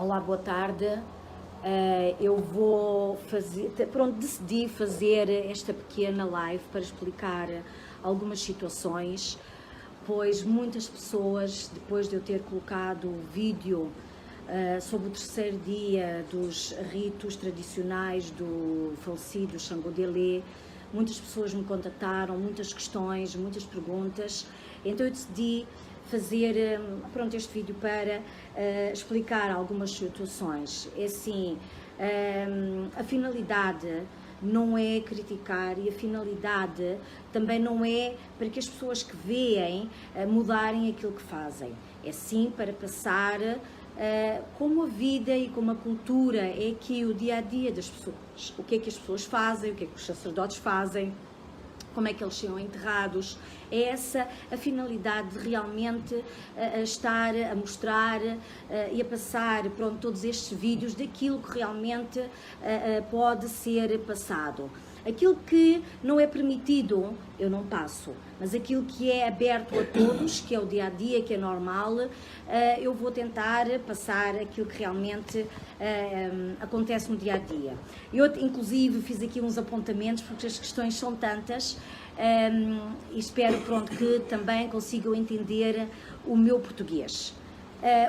Olá, boa tarde. Eu vou fazer, decidi fazer esta pequena live para explicar algumas situações, pois muitas pessoas, depois de eu ter colocado o vídeo sobre o terceiro dia dos ritos tradicionais do falecido Xangô Délé, muitas pessoas me contataram, muitas questões, muitas perguntas, então eu decidi fazer este vídeo para explicar algumas situações. É assim, a finalidade não é criticar e a finalidade também não é para que as pessoas que veem mudarem aquilo que fazem. É sim para passar como a vida e como a cultura é aqui o dia a dia das pessoas. O que é que as pessoas fazem, o que é que os sacerdotes fazem, como é que eles são enterrados. É essa a finalidade de realmente estar a mostrar e a passar todos estes vídeos daquilo que realmente pode ser passado. Aquilo que não é permitido, eu não passo, mas aquilo que é aberto a todos, que é o dia-a-dia, que é normal, eu vou tentar passar aquilo que realmente acontece no dia-a-dia. Eu, inclusive, fiz aqui uns apontamentos, porque as questões são tantas, e espero, que também consigam entender o meu português.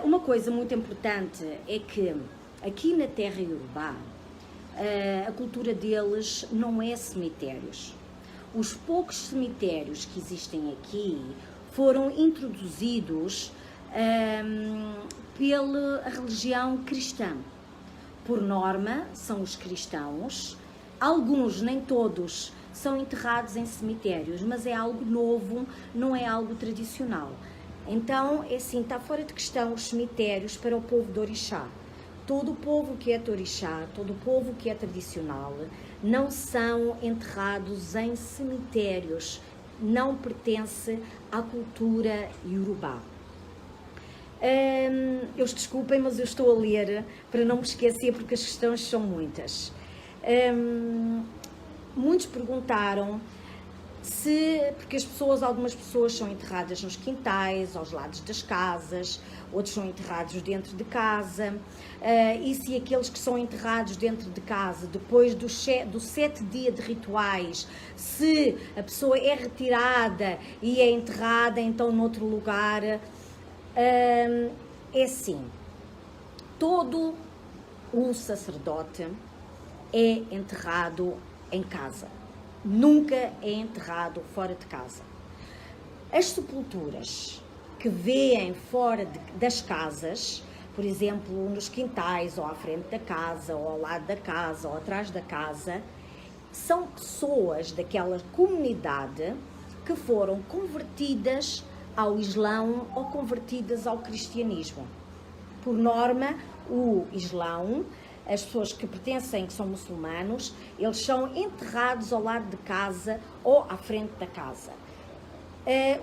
Uma coisa muito importante é que, aqui na terra iorubá, a cultura deles não é cemitérios. Os poucos cemitérios que existem aqui foram introduzidos pela religião cristã. Por norma, são os cristãos. Alguns, nem todos, são enterrados em cemitérios, mas é algo novo, não é algo tradicional. Então, é assim, está fora de questão os cemitérios para o povo de Orixá. Todo o povo que é de Orixá, todo o povo que é tradicional, não são enterrados em cemitérios, não pertence à cultura iorubá. Desculpem, mas eu estou a ler para não me esquecer, porque as questões são muitas. Muitos perguntaram porque algumas pessoas são enterradas nos quintais, aos lados das casas, outros são enterrados dentro de casa, e se aqueles que são enterrados dentro de casa, depois do 7 dia de rituais, se a pessoa é retirada e é enterrada então noutro lugar, é assim, todo o sacerdote é enterrado em casa. Nunca é enterrado fora de casa. As sepulturas que vêem fora das casas, por exemplo, nos quintais, ou à frente da casa, ou ao lado da casa, ou atrás da casa, são pessoas daquela comunidade que foram convertidas ao Islão ou convertidas ao cristianismo. Por norma, o Islão, as pessoas que pertencem, que são muçulmanos, eles são enterrados ao lado de casa ou à frente da casa.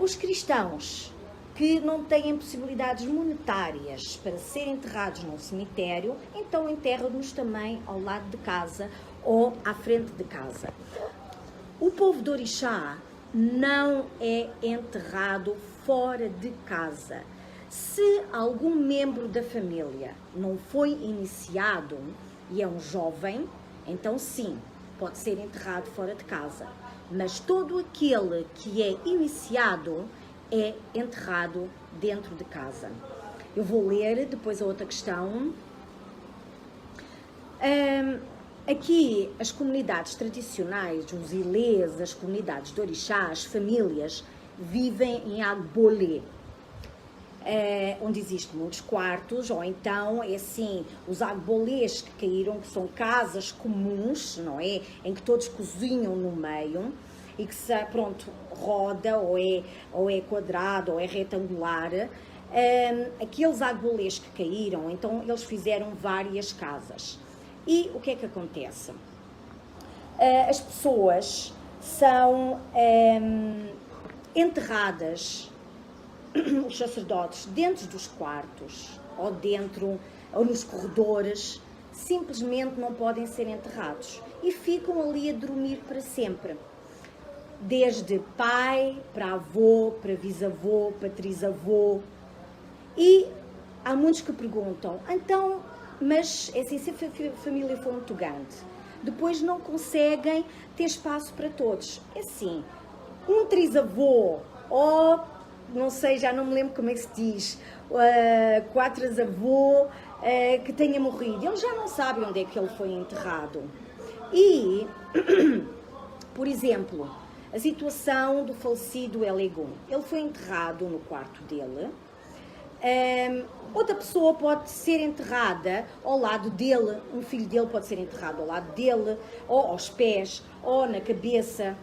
Os cristãos que não têm possibilidades monetárias para serem enterrados num cemitério, então enterram-nos também ao lado de casa ou à frente de casa. O povo de Orixá não é enterrado fora de casa. Se algum membro da família não foi iniciado e é um jovem, então sim, pode ser enterrado fora de casa. Mas todo aquele que é iniciado é enterrado dentro de casa. Eu vou ler depois a outra questão. Aqui as comunidades tradicionais, os ilês, as comunidades de Orixá, as famílias, vivem em agbolé. Onde existem muitos quartos, ou então, é assim, os agbolés que caíram, que são casas comuns, não é? Em que todos cozinham no meio e que, roda, ou é quadrado, ou é retangular. Aqueles agbolés que caíram, então, eles fizeram várias casas. E o que é que acontece? As pessoas são enterradas, os sacerdotes, dentro dos quartos ou nos corredores, simplesmente não podem ser enterrados e ficam ali a dormir para sempre, desde pai para avô, para bisavô, para trisavô. E há muitos que perguntam, então Mas, é assim, se a família for muito grande, depois não conseguem ter espaço para todos. É assim, um trisavô, ou, não sei, já não me lembro como é que se diz, quatrisavô, que tenha morrido, eles já não sabem onde é que ele foi enterrado. E, por exemplo, a situação do falecido Elegum. Ele foi enterrado no quarto dele. Outra pessoa pode ser enterrada ao lado dele, um filho dele pode ser enterrado ao lado dele, ou aos pés, ou na cabeça,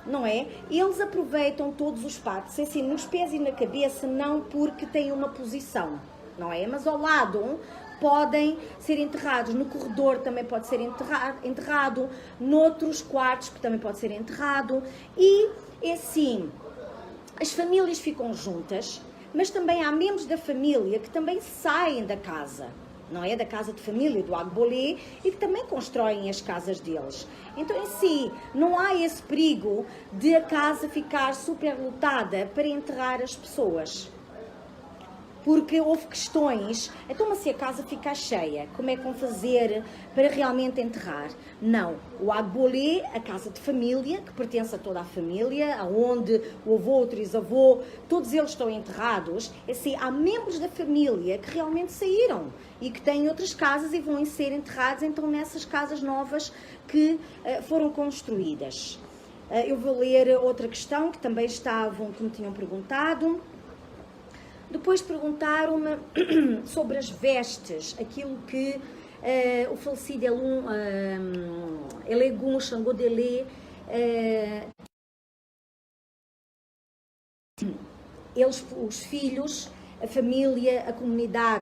não é? Eles aproveitam todos os espaços, assim, nos pés e na cabeça, não porque têm uma posição, não é? Mas ao lado podem ser enterrados, no corredor também pode ser enterrado, noutros quartos também pode ser enterrado, e assim, as famílias ficam juntas, mas também há membros da família que também saem da casa, não é? Da casa de família, do Agbolé, e que também constroem as casas deles. Então, em si, não há esse perigo de a casa ficar superlotada para enterrar as pessoas. Porque houve questões, então mas se a casa ficar cheia, como é que vão fazer para realmente enterrar? Não, o Agbolé, a casa de família, que pertence a toda a família, onde o avô, o trisavô, todos eles estão enterrados, é assim, há membros da família que realmente saíram e que têm outras casas e vão ser enterrados então nessas casas novas que foram construídas. Eu vou ler outra questão que também que me tinham perguntado. Depois perguntaram-me sobre as vestes, aquilo que o falecido Elegum Xangô Delé, os filhos, a família, a comunidade,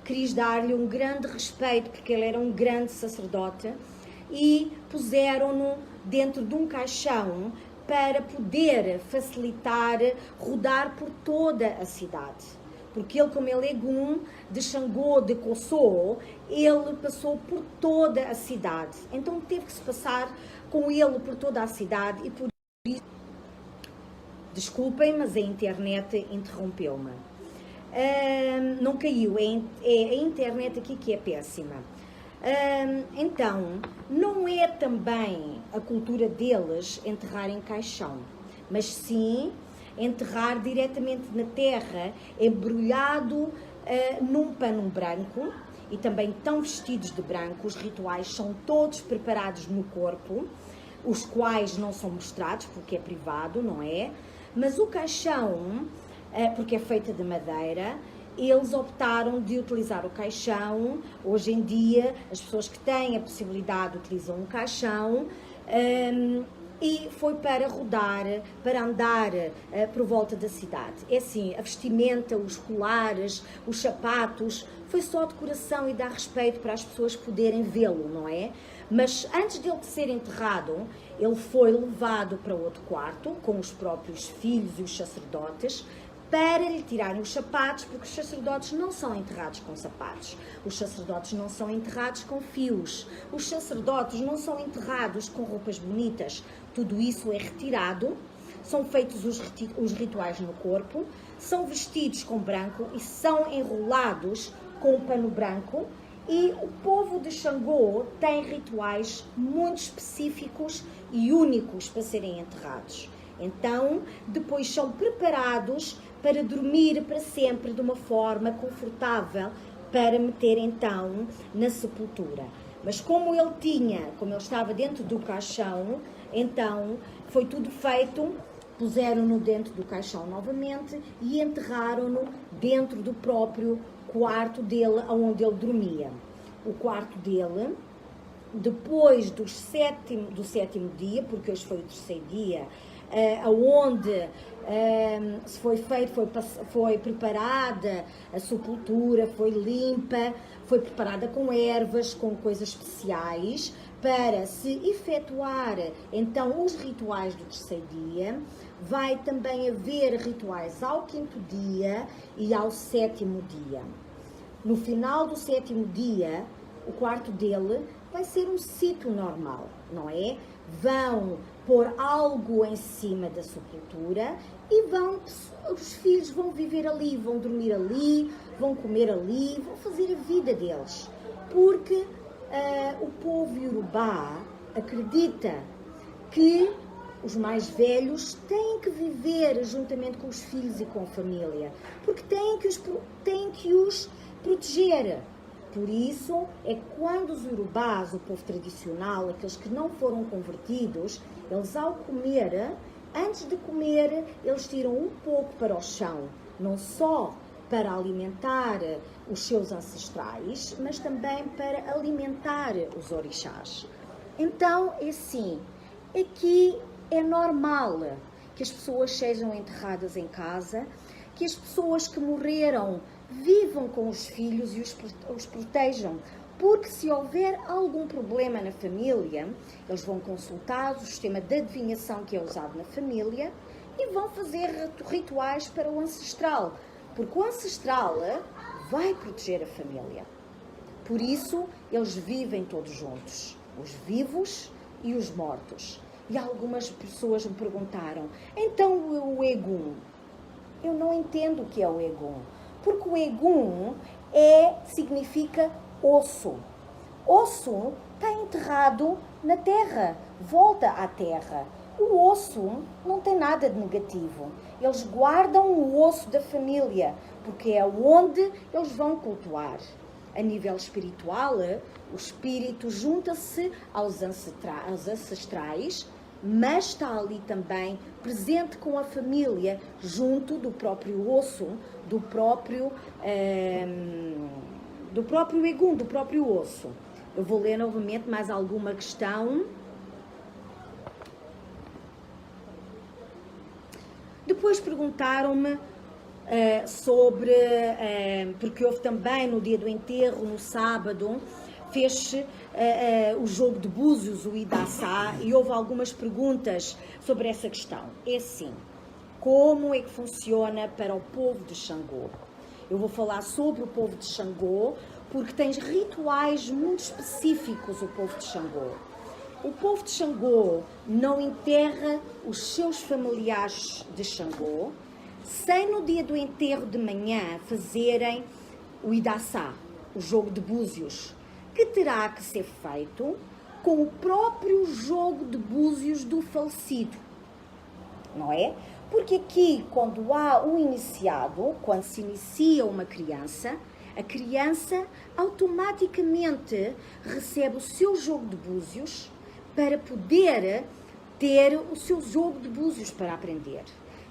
quis dar-lhe um grande respeito, porque ele era um grande sacerdote, e puseram-no dentro de um caixão para poder facilitar rodar por toda a cidade. Porque ele, como Elegum de Xangô de Kossô, ele passou por toda a cidade. Então teve que se passar com ele por toda a cidade e por isso... Desculpem, mas a internet interrompeu-me. Não caiu, é a internet aqui que é péssima. Então, não é também a cultura deles enterrar em caixão, mas sim enterrar diretamente na terra, embrulhado num pano branco, e também estão vestidos de branco. Os rituais são todos preparados no corpo, os quais não são mostrados porque é privado, não é? Mas o caixão, porque é feito de madeira, eles optaram de utilizar o caixão. Hoje em dia, as pessoas que têm a possibilidade utilizam um caixão, e foi para rodar, para andar por volta da cidade. É assim, a vestimenta, os colares, os sapatos, foi só decoração e dar respeito para as pessoas poderem vê-lo, não é? Mas antes dele ser enterrado, ele foi levado para outro quarto, com os próprios filhos e os sacerdotes, para lhe tirarem os sapatos, porque os sacerdotes não são enterrados com sapatos, os sacerdotes não são enterrados com fios, os sacerdotes não são enterrados com roupas bonitas. Tudo isso é retirado, são feitos os rituais no corpo, são vestidos com branco e são enrolados com um pano branco. E o povo de Xangô tem rituais muito específicos e únicos para serem enterrados. Então, depois são preparados para dormir para sempre de uma forma confortável, para meter então na sepultura. Mas como ele estava dentro do caixão, então foi tudo feito, puseram-no dentro do caixão novamente e enterraram-no dentro do próprio quarto dele, onde ele dormia. O quarto dele, depois do sétimo dia, porque hoje foi o terceiro dia, onde foi preparada a sepultura, foi limpa, foi preparada com ervas, com coisas especiais, para se efetuar então os rituais do terceiro dia. Vai também haver rituais ao quinto dia e ao sétimo dia. No final do sétimo dia, o quarto dele vai ser um sítio normal, não é? Vão pôr algo em cima da sepultura e os filhos vão viver ali, vão dormir ali, vão comer ali, vão fazer a vida deles. Porque o povo Iorubá acredita que os mais velhos têm que viver juntamente com os filhos e com a família, porque têm que os proteger. Por isso, é quando os Iorubás, o povo tradicional, aqueles que não foram convertidos, eles ao comer, antes de comer, eles tiram um pouco para o chão, não só para alimentar os seus ancestrais, mas também para alimentar os orixás. Então, é assim, aqui é normal que as pessoas sejam enterradas em casa, que as pessoas que morreram vivam com os filhos e os protejam, porque se houver algum problema na família, eles vão consultar o sistema de adivinhação que é usado na família e vão fazer rituais para o ancestral, porque o ancestral vai proteger a família. Por isso, eles vivem todos juntos, os vivos e os mortos. E algumas pessoas me perguntaram, então o Egum? Eu não entendo o que é o Egum, porque o Egum significa osso. Osso está enterrado na terra, volta à terra. O osso não tem nada de negativo. Eles guardam o osso da família, porque é onde eles vão cultuar. A nível espiritual, o espírito junta-se aos ancestrais, mas está ali também presente com a família, junto do próprio osso, do próprio Egum, do próprio osso. Eu vou ler novamente mais alguma questão. Depois perguntaram-me sobre, porque houve também no dia do enterro, no sábado, fez-se o jogo de búzios, o Idaçá, e houve algumas perguntas sobre essa questão. É assim, como é que funciona para o povo de Xangô? Eu vou falar sobre o povo de Xangô, porque tem rituais muito específicos, o povo de Xangô. O povo de Xangô não enterra os seus familiares de Xangô sem no dia do enterro de manhã fazerem o Idaçá, o jogo de búzios, que terá que ser feito com o próprio jogo de búzios do falecido, não é? Porque aqui, quando há um iniciado, quando se inicia uma criança, a criança automaticamente recebe o seu jogo de búzios para poder ter o seu jogo de búzios para aprender.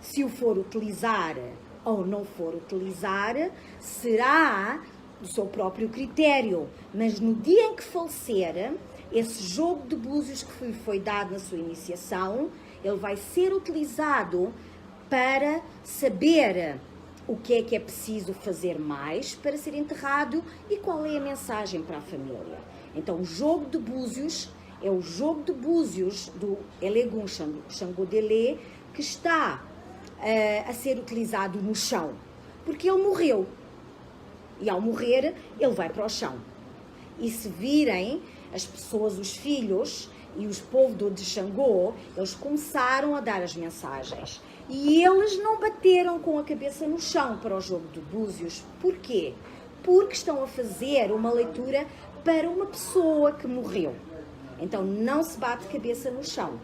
Se o for utilizar ou não for utilizar, será do seu próprio critério. Mas no dia em que falecer, esse jogo de búzios que foi dado na sua iniciação, ele vai ser utilizado para saber o que é preciso fazer mais para ser enterrado e qual é a mensagem para a família. Então, o jogo de búzios é o jogo de búzios do Elegum Xangô Delé, que está a ser utilizado no chão, porque ele morreu. E ao morrer, ele vai para o chão. E se virem as pessoas, os filhos e os povos de Xangô, eles começaram a dar as mensagens. E eles não bateram com a cabeça no chão para o jogo de búzios. Porquê? Porque estão a fazer uma leitura para uma pessoa que morreu. Então não se bate cabeça no chão.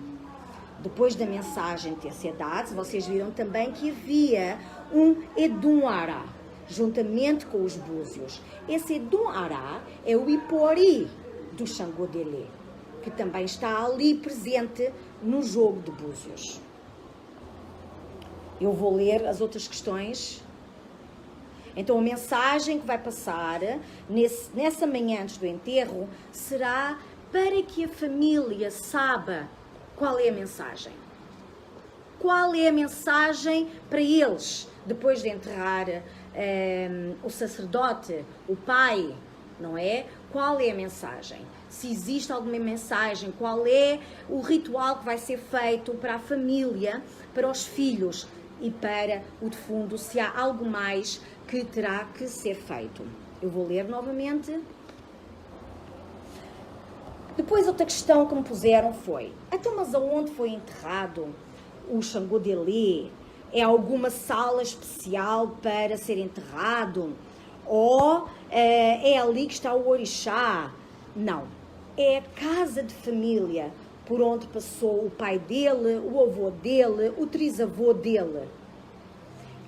Depois da mensagem ter sido dada, vocês viram também que havia um Edum Ará, juntamente com os búzios. Esse Edum Ará é o Ipori do Xangô Delé, que também está ali presente no jogo de búzios. Eu vou ler as outras questões. Então, a mensagem que vai passar nessa manhã antes do enterro será para que a família saiba qual é a mensagem. Qual é a mensagem para eles, depois de enterrar o sacerdote, o pai, não é? Qual é a mensagem? Se existe alguma mensagem, qual é o ritual que vai ser feito para a família, para os filhos e para o defunto, se há algo mais que terá que ser feito. Eu vou ler novamente. Depois, outra questão que me puseram foi: então, mas aonde foi enterrado o Xangô Delé? é alguma sala especial para ser enterrado? Ou é ali que está o orixá? Não. É a casa de família por onde passou o pai dele, o avô dele, o trisavô dele.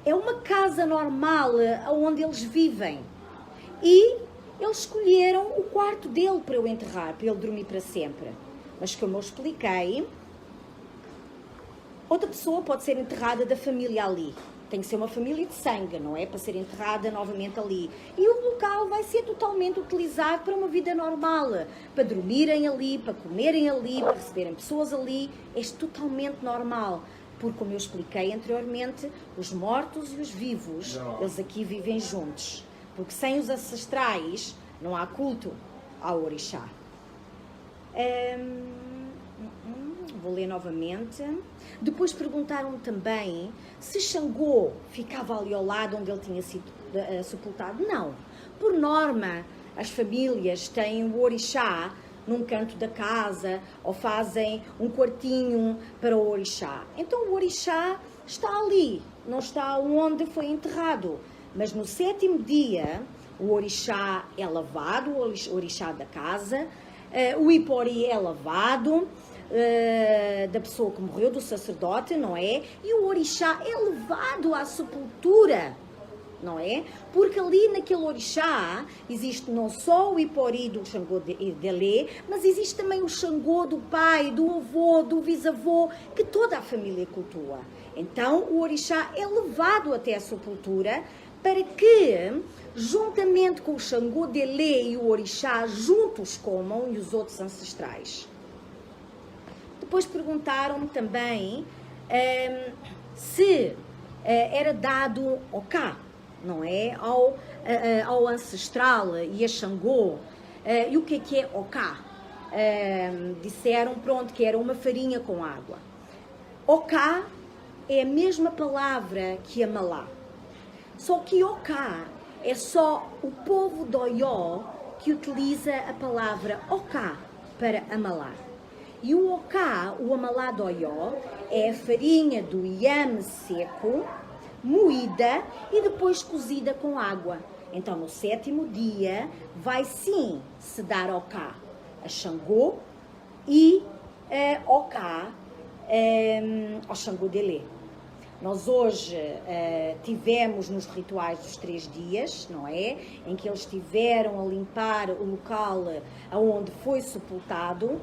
É uma casa normal onde eles vivem. E eles escolheram o quarto dele para o enterrar, para ele dormir para sempre. Mas como eu expliquei, outra pessoa pode ser enterrada da família ali. Tem que ser uma família de sangue, não é? Para ser enterrada novamente ali. E o local vai ser totalmente utilizado para uma vida normal. Para dormirem ali, para comerem ali, para receberem pessoas ali. É totalmente normal. Porque, como eu expliquei anteriormente, os mortos e os vivos, eles aqui vivem juntos. Porque sem os ancestrais não há culto ao orixá. Vou ler novamente. Depois perguntaram-me também se Xangô ficava ali ao lado onde ele tinha sido sepultado. Não. Por norma, as famílias têm o orixá num canto da casa ou fazem um quartinho para o orixá. Então o orixá está ali, não está onde foi enterrado. Mas no 7º dia, o orixá é lavado, o orixá da casa, o ipori é lavado, da pessoa que morreu, do sacerdote, não é? E o orixá é levado à sepultura, não é? Porque ali naquele orixá existe não só o ipori do Xangô Delê, mas existe também o Xangô do pai, do avô, do bisavô, que toda a família cultua. Então o orixá é levado até a sepultura para que, juntamente com o Xangô Delê e o orixá, juntos comam e os outros ancestrais. Depois perguntaram-me também se era dado oká, não é? Ao ancestral e a Xangô. E o que é oká? Disseram, pronto, que era uma farinha com água. Oká é a mesma palavra que Amalá. Só que oká é só o povo de Oió que utiliza a palavra oká para Amalá. E o oká, o Amalá de Oió, é a farinha do iame seco, moída e depois cozida com água. Então, no 7º dia, vai sim se dar oká a Xangô e oká ao Xangô Delê. Nós hoje tivemos nos rituais dos 3 dias, não é? Em que eles estiveram a limpar o local onde foi sepultado.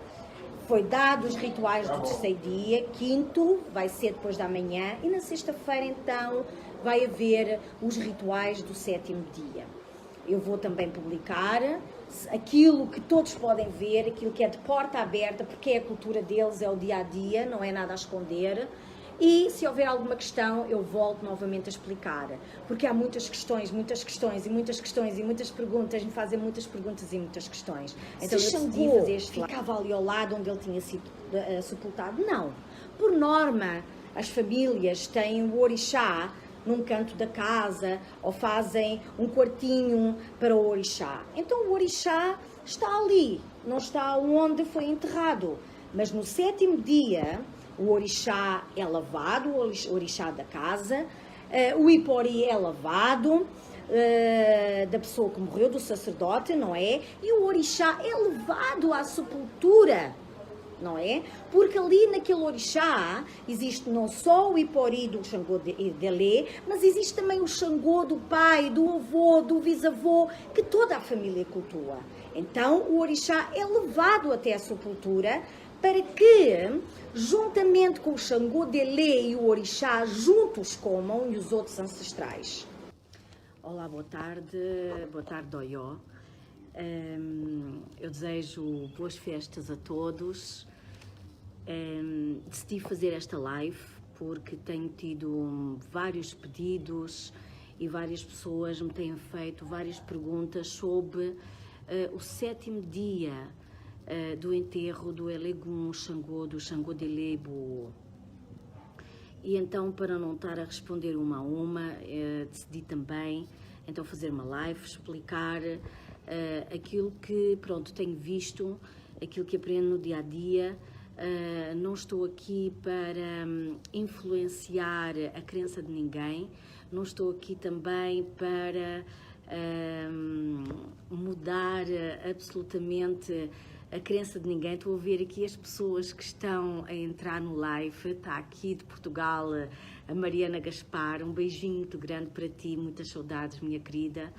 Foi dado os rituais do 3º dia, 5º vai ser depois da manhã e na sexta-feira então vai haver os rituais do 7º dia. Eu vou também publicar aquilo que todos podem ver, aquilo que é de porta aberta, porque é a cultura deles, é o dia a dia, não é nada a esconder. E se houver alguma questão, eu volto novamente a explicar, porque há muitas questões e muitas perguntas, me fazem muitas perguntas e muitas questões. Então eu decidi fazer este ficava ali ao lado onde ele tinha sido sepultado? Não. Por norma, as famílias têm o orixá num canto da casa ou fazem um quartinho para o orixá. Então o orixá está ali, não está onde foi enterrado. Mas no 7º dia, o orixá é lavado, o orixá da casa, o ipori é lavado, da pessoa que morreu, do sacerdote, não é? E o orixá é levado à sepultura, não é? Porque ali naquele orixá existe não só o ipori do Xangô Delê, mas existe também o Xangô do pai, do avô, do bisavô, que toda a família cultua. Então o orixá é levado até a sepultura para que, juntamente com o Xangô Delê e o orixá, juntos comam e os outros ancestrais. Olá, boa tarde Oió. Eu desejo boas festas a todos. Decidi fazer esta live porque tenho tido vários pedidos e várias pessoas me têm feito várias perguntas sobre o 7º dia do enterro do Elegum Xangô, do Xangô Delê Buô. E então, para não estar a responder uma a uma, decidi também então fazer uma live, explicar aquilo que, pronto, tenho visto, aquilo que aprendo no dia a dia, não estou aqui para influenciar a crença de ninguém, não estou aqui também para mudar absolutamente a crença de ninguém. Estou a ver aqui as pessoas que estão a entrar no live. Está aqui de Portugal a Mariana Gaspar, um beijinho muito grande para ti, muitas saudades, minha querida.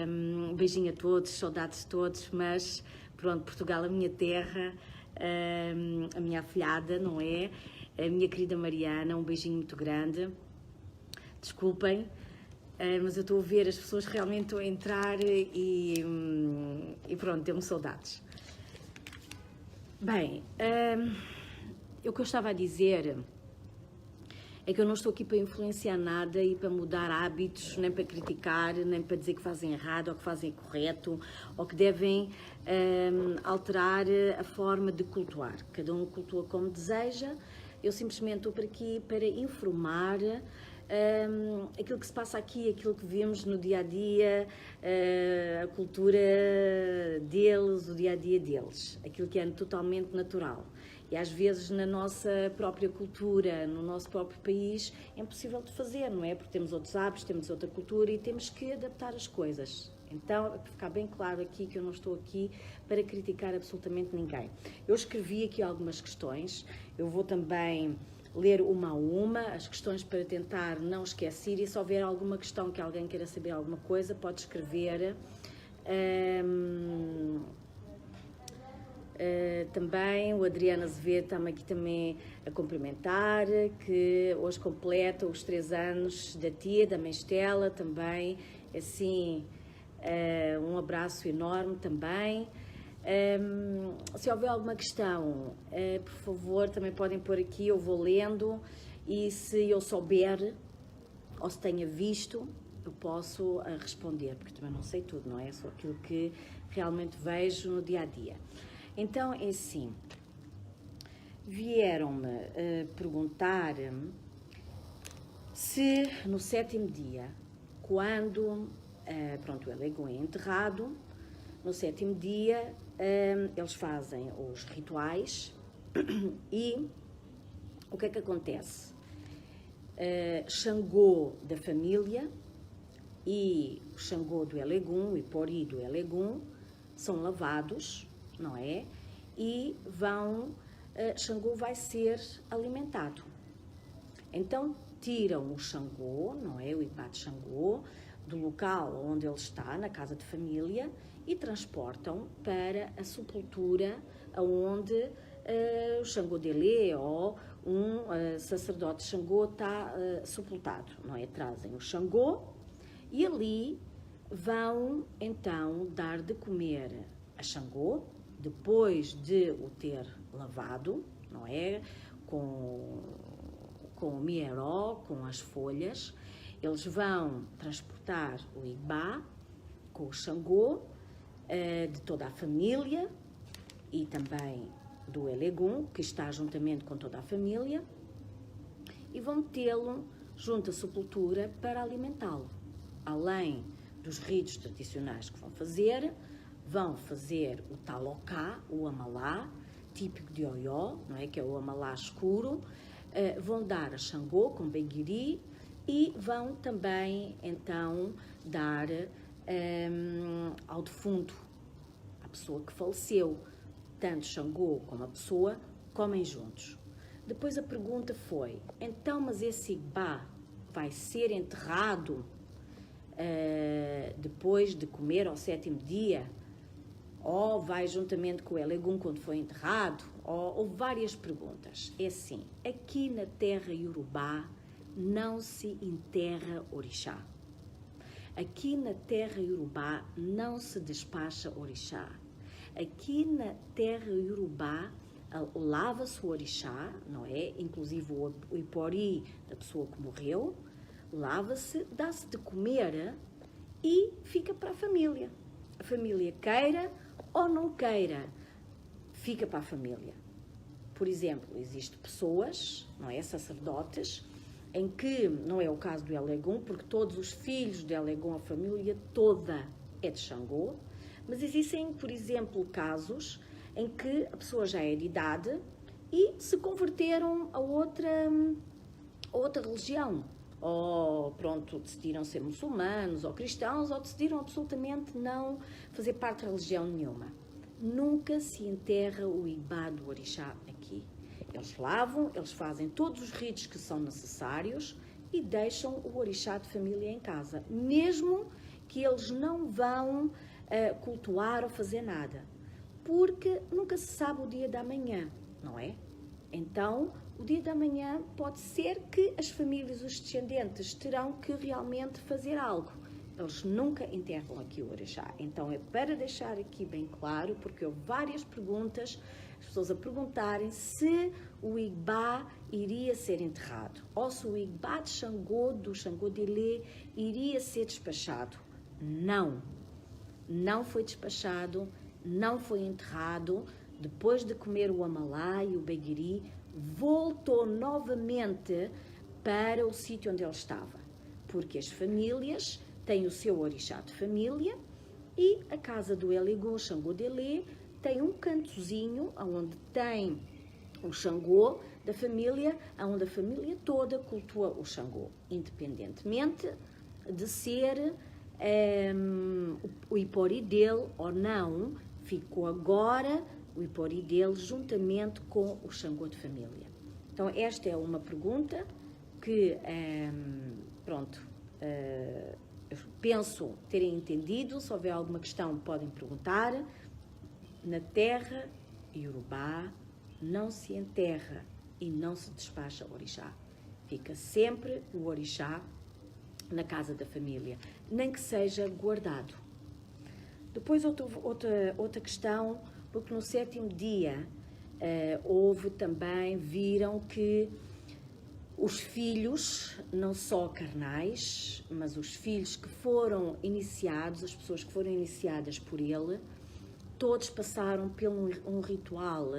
Um beijinho a todos, saudades de todos, mas pronto, Portugal, a minha terra, a minha afilhada, não é? A minha querida Mariana, um beijinho muito grande. Desculpem, mas eu estou a ver as pessoas realmente a entrar e pronto, deu-me saudades. Bem, o que eu estava a dizer é que eu não estou aqui para influenciar nada e para mudar hábitos, nem para criticar, nem para dizer que fazem errado ou que fazem correto, ou que devem alterar a forma de cultuar. Cada um cultua como deseja. Eu simplesmente estou por aqui para informar aquilo que se passa aqui, aquilo que vemos no dia-a-dia, a cultura deles, o dia-a-dia deles, aquilo que é totalmente natural. E às vezes na nossa própria cultura, no nosso próprio país, é impossível de fazer, não é? Porque temos outros hábitos, temos outra cultura e temos que adaptar as coisas. Então, é para ficar bem claro aqui que eu não estou aqui para criticar absolutamente ninguém. Eu escrevi aqui algumas questões, eu vou também ler uma a uma, as questões para tentar não esquecer, e se houver alguma questão que alguém queira saber alguma coisa, pode escrever. Também o Adriano Azevedo está-me aqui também a cumprimentar, que hoje completa os 3 anos da tia, da mãe Estela, também, assim, um abraço enorme também. Se houver alguma questão, por favor, também podem pôr aqui, eu vou lendo, e se eu souber, ou se tenha visto, eu posso responder, porque também não sei tudo, não é? Só aquilo que realmente vejo no dia-a-dia. Então, é assim, vieram-me perguntar se no 7º dia, quando pronto, o Elegum é enterrado, no 7º dia eles fazem os rituais e o que é que acontece? Xangô da família e o Xangô do Elegum, o Ipori do Elegum, são lavados, não é? E Xangô vai ser alimentado. Então tiram o Xangô, não é? O Ipá de Xangô, do local onde ele está, na casa de família, e transportam para a sepultura onde o Xangô dele ou um sacerdote Xangô está sepultado, não é? Trazem o Xangô e ali vão então dar de comer a Xangô, depois de o ter lavado, não é? Com o mieró, com as folhas, eles vão transportar o Igbá com o Xangô de toda a família e também do Elegum, que está juntamente com toda a família, e vão metê-lo junto à sepultura para alimentá-lo. Além dos ritos tradicionais que vão fazer o taloká, o amalá, típico de Oió, não é? Que é o amalá escuro, vão dar a Xangô com benguiri e vão também então dar ao defunto, à pessoa que faleceu, tanto Xangô como a pessoa comem juntos. Depois a pergunta foi, então mas esse Igbá vai ser enterrado depois de comer ao 7º dia, ou vai juntamente com o Elegum quando foi enterrado, ou várias perguntas. É assim, aqui na terra Iorubá não se enterra orixá. Aqui na terra Iorubá não se despacha orixá. Aqui na terra Iorubá lava-se o orixá, não é? Inclusive o ipori da pessoa que morreu, lava-se, dá-se de comer e fica para a família. A família queira ou não queira, fica para a família. Por exemplo, existem pessoas, não é? Sacerdotes, em que não é o caso do Elegum, porque todos os filhos de Elegum, a família toda é de Xangô, mas existem, por exemplo, casos em que a pessoa já é de idade e se converteram a outra religião. Ou, pronto, decidiram ser muçulmanos ou cristãos, ou decidiram absolutamente não fazer parte de religião nenhuma. Nunca se enterra o Igbá do orixá aqui. Eles lavam, eles fazem todos os ritos que são necessários e deixam o orixá de família em casa, mesmo que eles não vão cultuar ou fazer nada, porque nunca se sabe o dia da manhã, não é? Então, o dia da manhã pode ser que as famílias, os descendentes, terão que realmente fazer algo. Eles nunca enterram aqui o orixá. Então, é para deixar aqui bem claro, porque houve várias perguntas, as pessoas a perguntarem se o Igbá iria ser enterrado, ou se o Igbá de Xangô, do Xangô de Ilê, iria ser despachado. Não. Não foi despachado, não foi enterrado. Depois de comer o amalá e o beguiri, voltou novamente para o sítio onde ele estava, porque as famílias têm o seu orixá de família e a casa do Eligô, Xangô de Ilê, tem um cantozinho onde tem o Xangô da família, onde a família toda cultua o Xangô, independentemente de ser o Ipori dele ou não, ficou agora o Ipori dele juntamente com o Xangô de família. Então, esta é uma pergunta que, eu penso terem entendido. Se houver alguma questão, podem perguntar. Na terra iorubá não se enterra e não se despacha o orixá. Fica sempre o orixá na casa da família, nem que seja guardado. Depois, outra questão, porque no 7º dia houve também, viram que os filhos, não só carnais, mas os filhos que foram iniciados, as pessoas que foram iniciadas por ele, todos passaram por um ritual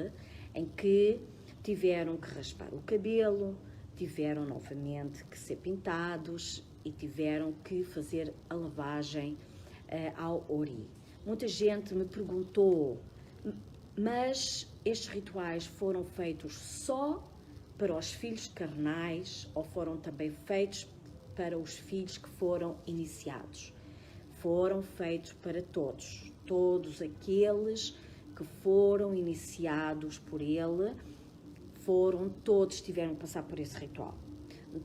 em que tiveram que raspar o cabelo, tiveram novamente que ser pintados e tiveram que fazer a lavagem ao ori. Muita gente me perguntou, mas estes rituais foram feitos só para os filhos carnais ou foram também feitos para os filhos que foram iniciados? Foram feitos para todos, todos aqueles que foram iniciados por ele, todos tiveram que passar por esse ritual.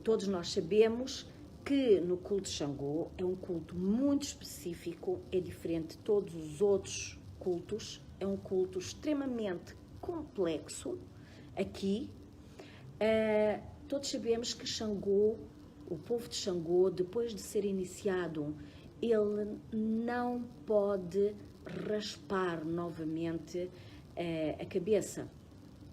Todos nós sabemos que no culto de Xangô é um culto muito específico, é diferente de todos os outros cultos, é um culto extremamente complexo. Aqui, todos sabemos que Xangô, o povo de Xangô, depois de ser iniciado, ele não pode raspar novamente a cabeça,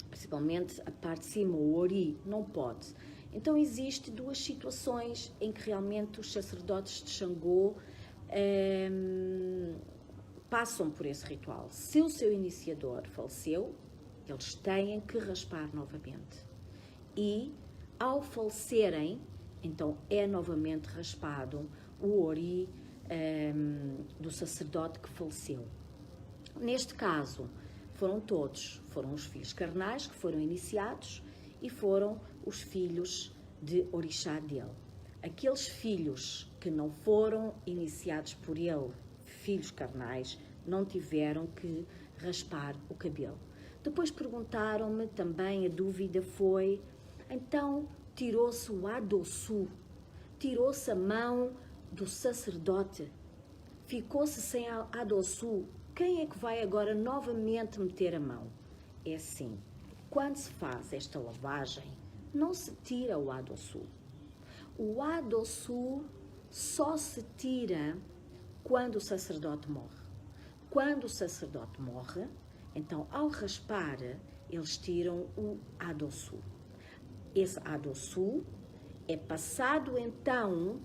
principalmente a parte de cima, o ori, não pode. Então, existem duas situações em que realmente os sacerdotes de Xangô passam por esse ritual. Se o seu iniciador faleceu, eles têm que raspar novamente. E, ao falecerem, então é novamente raspado o ori do sacerdote que faleceu. Neste caso, foram todos, foram os filhos carnais que foram iniciados e foram os filhos de orixá dele. Aqueles filhos que não foram iniciados por ele, filhos carnais, não tiveram que raspar o cabelo. Depois perguntaram-me também, a dúvida foi, então tirou-se o adossu, tirou-se a mão do sacerdote, ficou-se sem a adossu, quem é que vai agora novamente meter a mão? É assim, quando se faz esta lavagem, não se tira o adossu. O adossu só se tira quando o sacerdote morre. Quando o sacerdote morre, então ao raspar, eles tiram o adossu. Esse adossu é passado então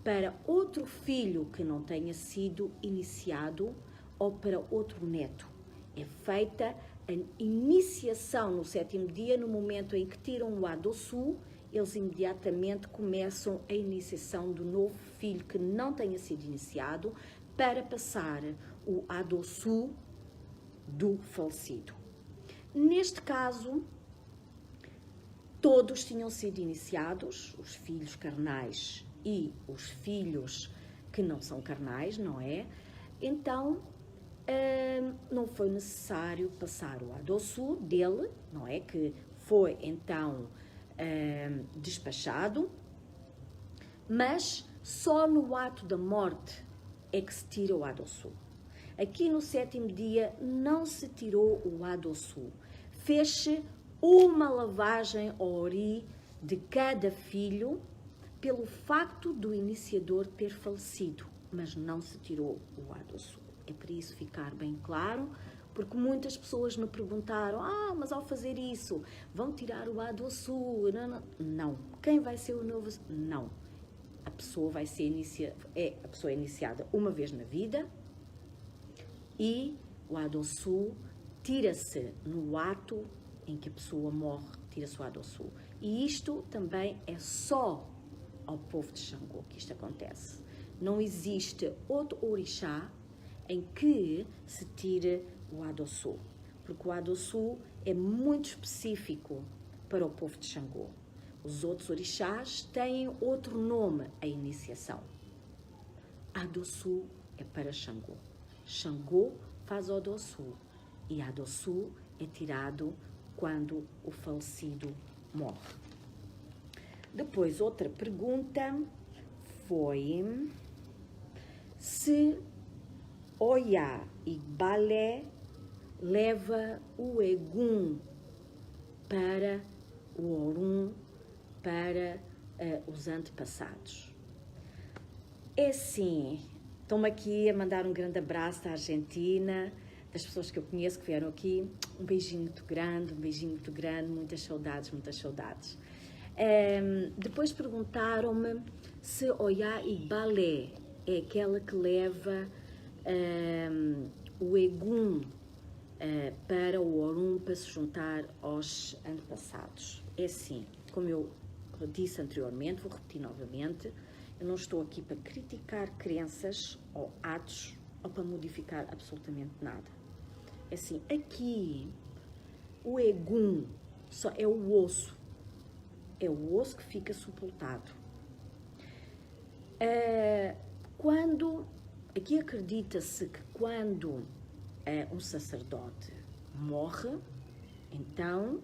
para outro filho que não tenha sido iniciado ou para outro neto. É feita a iniciação no 7º dia, no momento em que tiram o adossu, eles imediatamente começam a iniciação do novo filho que não tenha sido iniciado para passar o adossu do falecido. Neste caso, todos tinham sido iniciados, os filhos carnais e os filhos que não são carnais, não é? Então, não foi necessário passar o adossu dele, não é? Que foi então despachado, mas só no ato da morte é que se tira o adossu. Aqui no 7º dia não se tirou o adossu. Fez-se uma lavagem ao ori de cada filho pelo facto do iniciador ter falecido, mas não se tirou o adossu. É para isso ficar bem claro, porque muitas pessoas me perguntaram, mas ao fazer isso, vão tirar o adossu? Não. Quem vai ser o novo? Não. A pessoa vai ser a pessoa é iniciada uma vez na vida e o adossu tira-se no ato em que a pessoa morre, tira-se o adossu. E isto também é só ao povo de Xangô que isto acontece. Não existe outro orixá em que se tire o adossu, porque o adossu é muito específico para o povo de Xangô. Os outros orixás têm outro nome à iniciação. Adossu é para Xangô. Xangô faz o adossu e adossu é tirado quando o falecido morre. Depois, outra pergunta foi se Oya Igbalé leva o Egum para o Orum, para os antepassados. É sim, estou-me aqui a mandar um grande abraço à Argentina, das pessoas que eu conheço que vieram aqui, um beijinho muito grande, muitas saudades, muitas saudades. Depois perguntaram-me se Oya Igbalé é aquela que leva o Egum para o Orum para se juntar aos antepassados. É assim, como eu disse anteriormente, vou repetir novamente, eu não estou aqui para criticar crenças ou atos ou para modificar absolutamente nada. É assim, aqui o Egum só é o osso que fica sepultado. Aqui acredita-se que quando um sacerdote morre, então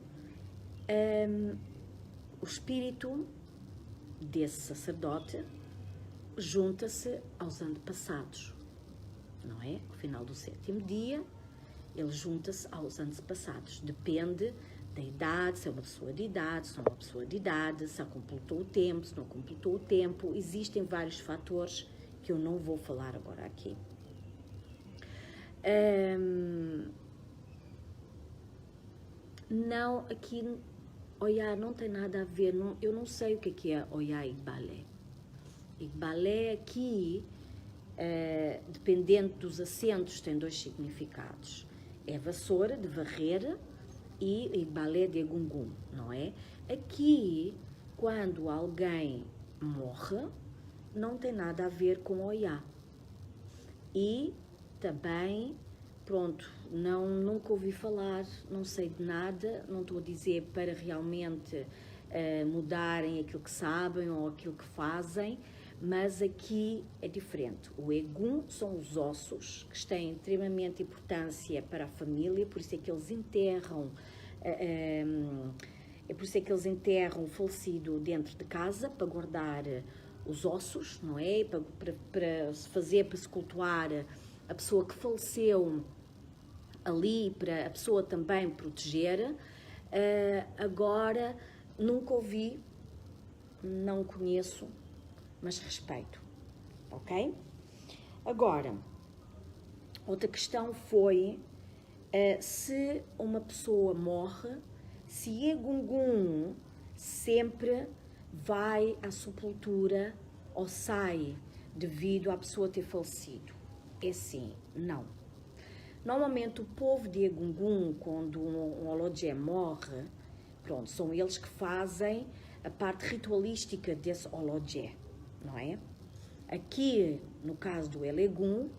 o espírito desse sacerdote junta-se aos antepassados, não é? Ao final do 7º dia, ele junta-se aos antepassados. Depende da idade, se é uma pessoa de idade, se não é uma pessoa de idade, se completou o tempo, se não completou o tempo. Existem vários fatores que eu não vou falar agora aqui. Não, aqui Oya não tem nada a ver, eu não sei o que é Oya Igbalé. Igbalé aqui, dependendo dos acentos, tem 2 significados. É vassoura, de varrer, e Igbalé de Egungun, não é? Aqui, quando alguém morre, não tem nada a ver com Oya. E também, pronto, nunca ouvi falar, não sei de nada, não estou a dizer para realmente mudarem aquilo que sabem ou aquilo que fazem, mas aqui é diferente. O Egum são os ossos, que têm extremamente importância para a família, por isso é que eles enterram, o falecido dentro de casa, para guardar os ossos, não é? Para se cultuar a pessoa que faleceu ali, para a pessoa também proteger. Agora, nunca ouvi, não conheço, mas respeito, ok? Agora, outra questão foi se uma pessoa morre, se Egungun sempre vai à sepultura ou sai devido à pessoa ter falecido. É sim, não. Normalmente o povo de Egungun, quando um Olodjé morre, pronto, são eles que fazem a parte ritualística desse Olodjé, não é? Aqui, no caso do Elegum,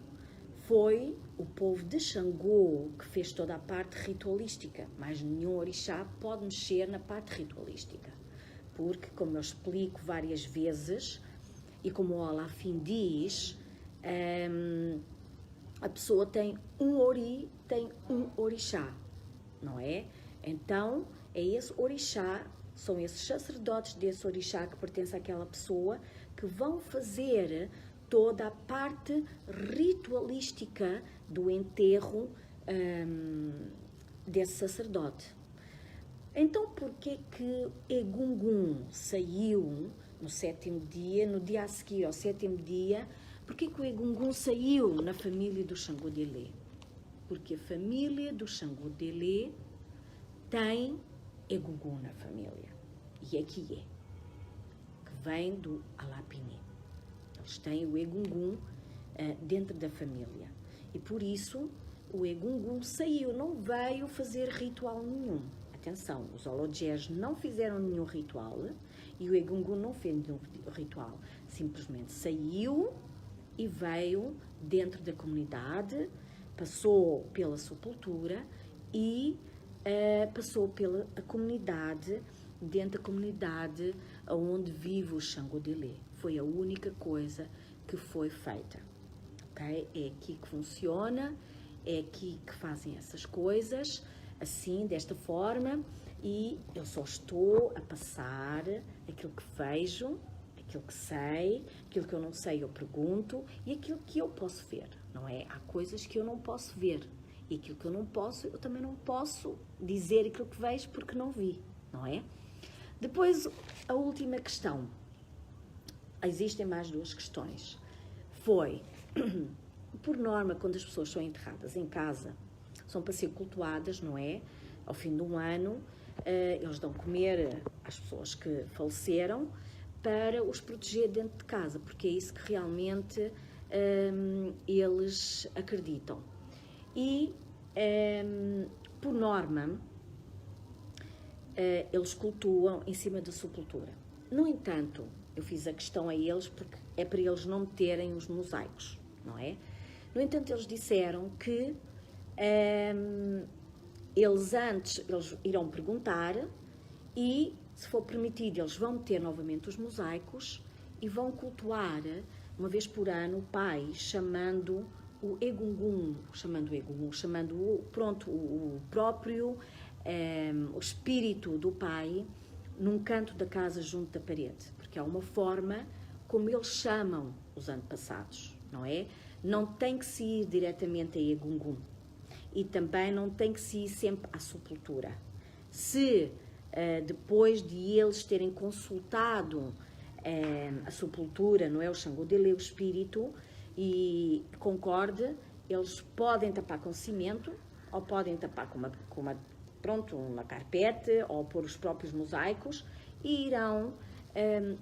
foi o povo de Xangô que fez toda a parte ritualística, mas nenhum orixá pode mexer na parte ritualística, porque, como eu explico várias vezes, e como o Olafim diz, a pessoa tem um ori, tem um orixá, não é? Então, é esse orixá, são esses sacerdotes desse orixá que pertence àquela pessoa que vão fazer toda a parte ritualística do enterro desse sacerdote. Então, porquê que Egungun saiu no 7º dia, no dia a seguir ao 7º dia, porquê que o Egungun saiu na família do Xangô Delé? Porque a família do Xangô Delé tem Egungun na família. E aqui que vem do Alapini. Eles têm o Egungun dentro da família. E por isso o Egungun saiu, não veio fazer ritual nenhum. Atenção, os Olodjés não fizeram nenhum ritual e o Egungun não fez nenhum ritual. Simplesmente saiu e veio dentro da comunidade, passou pela sepultura e passou pela comunidade, dentro da comunidade onde vive o Xangô Delé. Foi a única coisa que foi feita. Okay? É aqui que funciona, é aqui que fazem essas coisas, assim, desta forma, e eu só estou a passar aquilo que vejo, aquilo que sei, aquilo que eu não sei eu pergunto, e aquilo que eu posso ver, não é? Há coisas que eu não posso ver, e aquilo que eu não posso, eu também não posso dizer aquilo que vejo porque não vi, não é? Depois, a última questão. Existem mais duas questões. Foi, por norma, quando as pessoas são enterradas em casa, são para ser cultuadas, não é? Ao fim de um ano, eles dão comer às pessoas que faleceram para os proteger dentro de casa, porque é isso que realmente eles acreditam. E, por norma, eles cultuam em cima da sepultura. No entanto, eu fiz a questão a eles porque é para eles não meterem os mosaicos, não é? No entanto, eles disseram que eles irão perguntar e, se for permitido, eles vão meter novamente os mosaicos e vão cultuar uma vez por ano o pai, chamando o Egungun, chamando o próprio o espírito do pai num canto da casa junto da parede, porque é uma forma como eles chamam os antepassados, não é? Não tem que se ir diretamente a Egungun e também não tem que se ir sempre à sepultura. Se depois de eles terem consultado a sepultura, não é, o Xangô Delé, o espírito, e concorde, eles podem tapar com cimento ou podem tapar com uma carpete ou pôr os próprios mosaicos e irão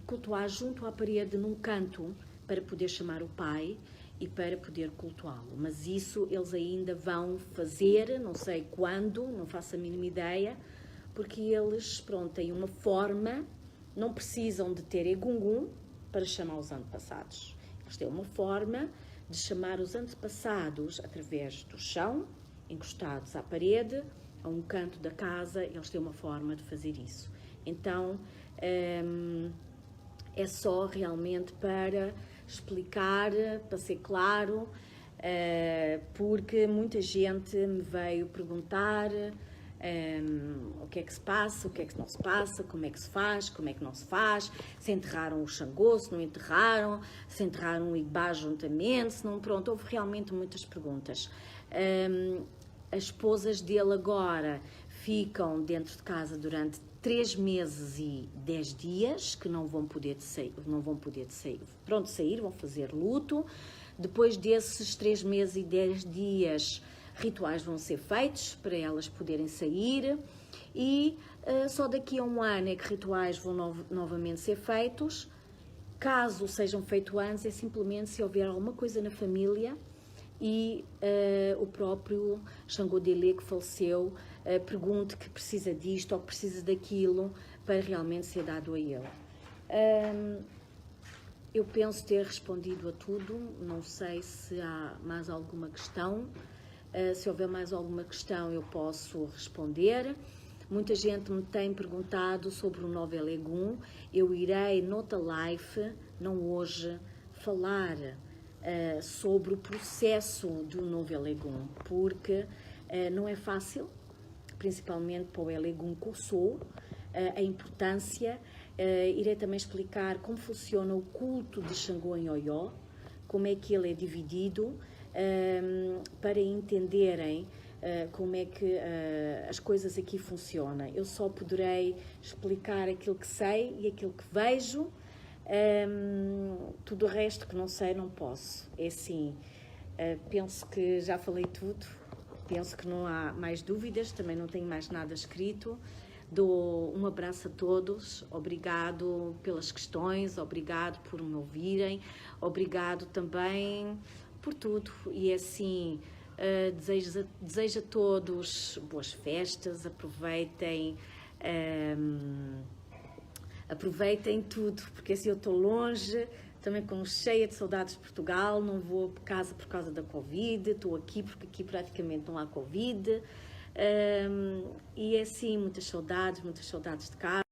cultuar junto à parede num canto para poder chamar o pai e para poder cultuá-lo. Mas isso eles ainda vão fazer, não sei quando, não faço a mínima ideia, porque eles, têm uma forma, não precisam de ter Egungun para chamar os antepassados. Eles têm uma forma de chamar os antepassados através do chão, encostados à parede, a um canto da casa, eles têm uma forma de fazer isso. Então, é só realmente para explicar, para ser claro, porque muita gente me veio perguntar o que é que se passa, o que é que não se passa, como é que se faz, como é que não se faz, se enterraram o Xangô, se não enterraram, se enterraram o Igbá juntamente, se não, houve realmente muitas perguntas. As esposas dele agora ficam dentro de casa durante 3 meses e 10 dias, que não vão poder sair, vão fazer luto. Depois desses 3 meses e 10 dias, rituais vão ser feitos para elas poderem sair e só daqui a um ano é que rituais vão novamente ser feitos. Caso sejam feitos antes, é simplesmente se houver alguma coisa na família e o próprio Xangô Delé que faleceu pergunte que precisa disto ou que precisa daquilo para realmente ser dado a ele. Eu penso ter respondido a tudo, não sei se há mais alguma questão. Se houver mais alguma questão, eu posso responder. Muita gente me tem perguntado sobre o Novel Egum. Eu irei, noutra live, não hoje, falar sobre o processo do Novel Egum, porque não é fácil, principalmente para o Elegum que eu sou, a importância. Irei também explicar como funciona o culto de Xangô em Oió, como é que ele é dividido, para entenderem como é que as coisas aqui funcionam. Eu só poderei explicar aquilo que sei e aquilo que vejo, tudo o resto que não sei não posso. É assim, penso que já falei tudo, penso que não há mais dúvidas, também não tenho mais nada escrito. Dou um abraço a todos, obrigado pelas questões, obrigado por me ouvirem, obrigado também por tudo. E assim, desejo a todos boas festas, aproveitem tudo, porque assim eu estou longe, também com cheia de saudades de Portugal, não vou para casa por causa da Covid, estou aqui porque aqui praticamente não há Covid. E assim, muitas saudades de casa.